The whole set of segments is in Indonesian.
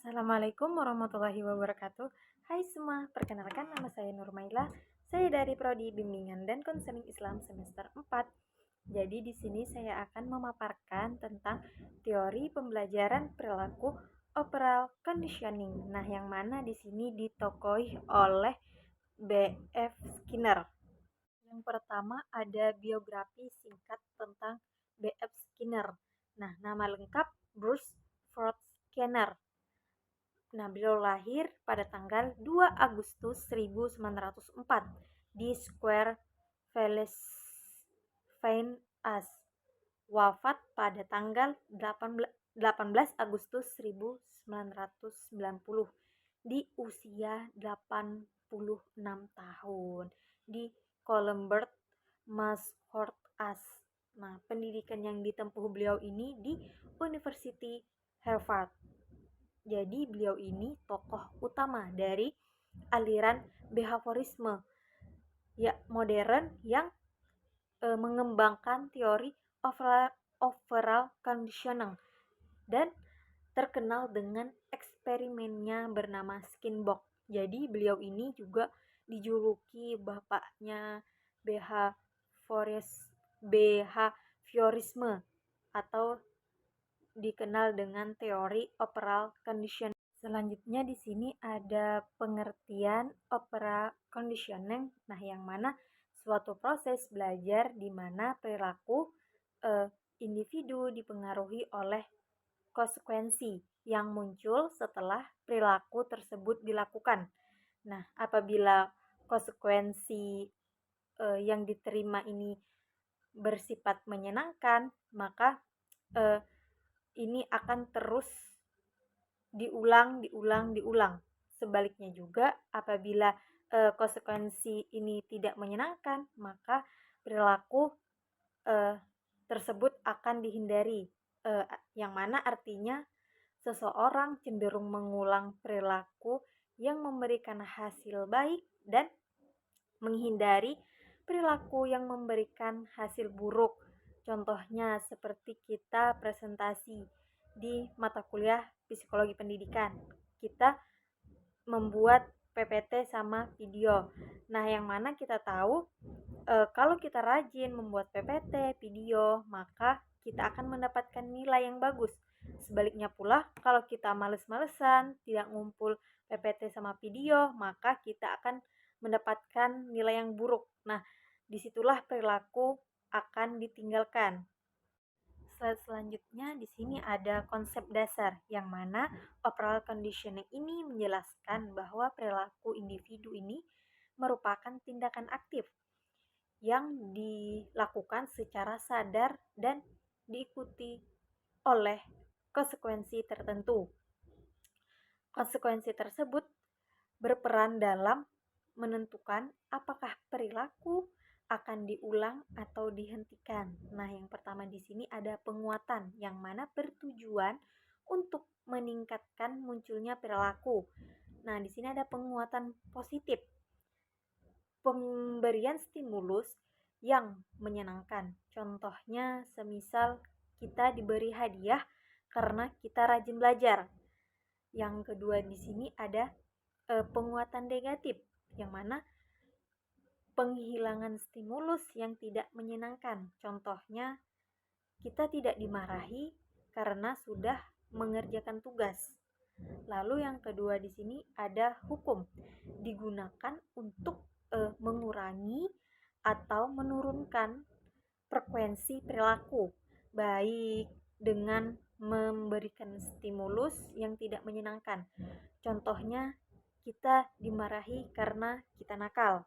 Assalamualaikum warahmatullahi wabarakatuh. Hai semua, perkenalkan nama saya Nurmaila. Saya dari Prodi Bimbingan dan Konseling Islam semester 4. Jadi di sini saya akan memaparkan tentang teori pembelajaran perilaku operal conditioning. Nah, yang mana di sini ditokohi oleh B.F. Skinner. Yang pertama ada biografi singkat tentang B.F. Skinner. Nah, nama lengkap Bruce Ford Skinner. Nah, beliau lahir pada tanggal 2 Agustus 1904 di Square Valles, wafat pada tanggal 18 Agustus 1990 di usia 86 tahun di Columbus, Massachusetts. Nah, pendidikan yang ditempuh beliau ini di University Harvard. Jadi beliau ini tokoh utama dari aliran behaviorisme ya modern yang mengembangkan teori overall conditioning dan terkenal dengan eksperimennya bernama Skinbox. Jadi beliau ini juga dijuluki bapaknya behaviorisme atau dikenal dengan teori overall conditioning. Selanjutnya di sini ada pengertian overall conditioning. Nah, yang mana suatu proses belajar di mana perilaku individu dipengaruhi oleh konsekuensi yang muncul setelah perilaku tersebut dilakukan. Nah, apabila konsekuensi yang diterima ini bersifat menyenangkan, maka ini akan terus diulang. Sebaliknya juga, apabila konsekuensi ini tidak menyenangkan, maka perilaku tersebut akan dihindari. Yang mana artinya seseorang cenderung mengulang perilaku yang memberikan hasil baik dan menghindari perilaku yang memberikan hasil buruk. Contohnya seperti kita presentasi di mata kuliah psikologi pendidikan. Kita membuat PPT sama video. Nah, yang mana kita tahu kalau kita rajin membuat PPT, video, maka kita akan mendapatkan nilai yang bagus. Sebaliknya pula, kalau kita males-malesan, tidak ngumpul PPT sama video, maka kita akan mendapatkan nilai yang buruk. Nah, disitulah perilaku akan ditinggalkan. Slide selanjutnya di sini ada konsep dasar yang mana overall conditioning ini menjelaskan bahwa perilaku individu ini merupakan tindakan aktif yang dilakukan secara sadar dan diikuti oleh konsekuensi tertentu. Konsekuensi tersebut berperan dalam menentukan apakah perilaku akan diulang atau dihentikan. Nah, yang pertama di sini ada penguatan yang mana bertujuan untuk meningkatkan munculnya perilaku. Nah, di sini ada penguatan positif. Pemberian stimulus yang menyenangkan. Contohnya semisal kita diberi hadiah karena kita rajin belajar. Yang kedua di sini ada penguatan negatif yang mana penghilangan stimulus yang tidak menyenangkan. Contohnya kita tidak dimarahi karena sudah mengerjakan tugas. Lalu yang kedua di sini ada hukum, digunakan untuk mengurangi atau menurunkan frekuensi perilaku, baik dengan memberikan stimulus yang tidak menyenangkan. Contohnya kita dimarahi karena kita nakal.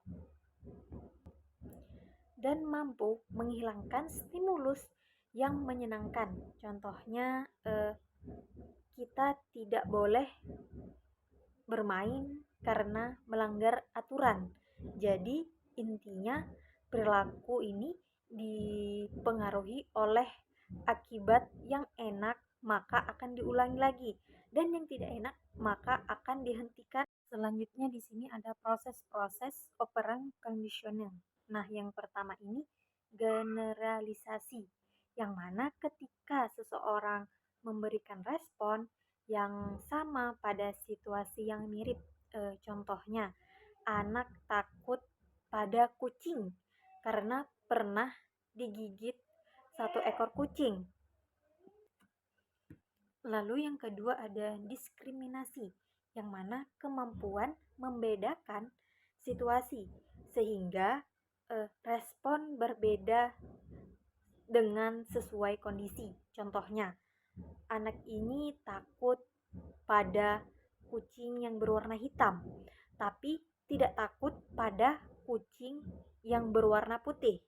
Dan mampu menghilangkan stimulus yang menyenangkan. Contohnya kita tidak boleh bermain karena melanggar aturan. Jadi intinya perilaku ini dipengaruhi oleh akibat yang enak maka akan diulangi lagi dan yang tidak enak maka akan dihentikan. Selanjutnya di sini ada proses-proses operant conditioning. Nah, yang pertama ini generalisasi yang mana ketika seseorang memberikan respon yang sama pada situasi yang mirip. Contohnya, anak takut pada kucing karena pernah digigit satu ekor kucing. Lalu yang kedua ada diskriminasi, yang mana kemampuan membedakan situasi sehingga respon berbeda dengan sesuai kondisi. Contohnya, anak ini takut pada kucing yang berwarna hitam, tapi tidak takut pada kucing yang berwarna putih.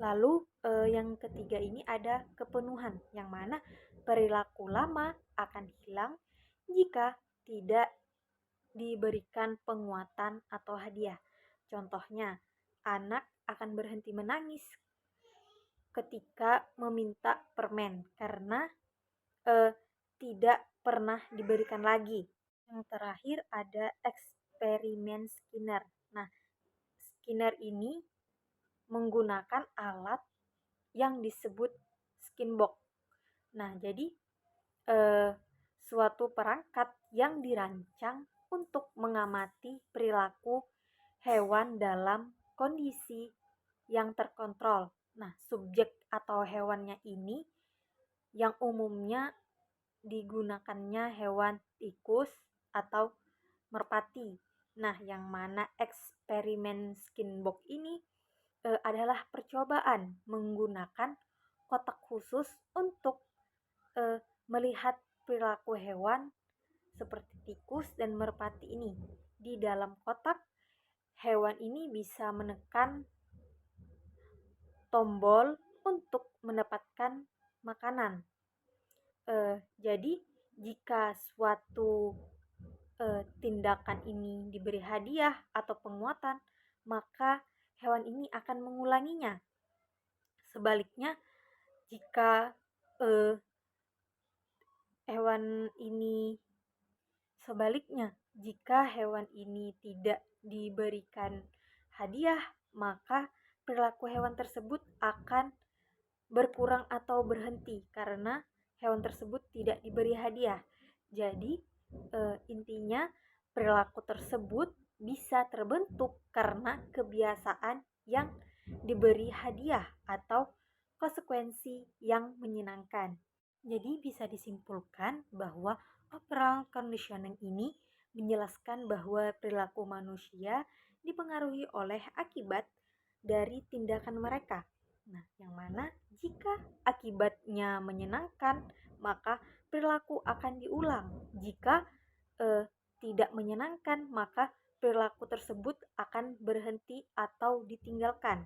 Lalu yang ketiga ini ada kepenuhan, yang mana perilaku lama akan hilang jika tidak diberikan penguatan atau hadiah. Contohnya, anak akan berhenti menangis ketika meminta permen karena tidak pernah diberikan lagi. Yang terakhir ada eksperimen Skinner. Nah, Skinner ini menggunakan alat yang disebut skinbox. Nah, jadi suatu perangkat yang dirancang untuk mengamati perilaku hewan dalam kondisi yang terkontrol. Nah, subjek atau hewannya ini yang umumnya digunakannya hewan tikus atau merpati. Nah, yang mana eksperimen skinbox ini adalah percobaan menggunakan kotak khusus untuk melihat perilaku hewan seperti tikus dan merpati ini. Di dalam kotak, hewan ini bisa menekan tombol untuk mendapatkan makanan. Jadi, jika suatu tindakan ini diberi hadiah atau penguatan, maka hewan ini akan mengulanginya. Sebaliknya, jika hewan ini tidak diberikan hadiah, maka perilaku hewan tersebut akan berkurang atau berhenti karena hewan tersebut tidak diberi hadiah. Jadi intinya perilaku tersebut bisa terbentuk karena kebiasaan yang diberi hadiah atau konsekuensi yang menyenangkan. Jadi bisa disimpulkan bahwa operant conditioning ini menjelaskan bahwa perilaku manusia dipengaruhi oleh akibat dari tindakan mereka. Nah, yang mana jika akibatnya menyenangkan, maka perilaku akan diulang. Jika tidak menyenangkan, maka perilaku tersebut akan berhenti atau ditinggalkan.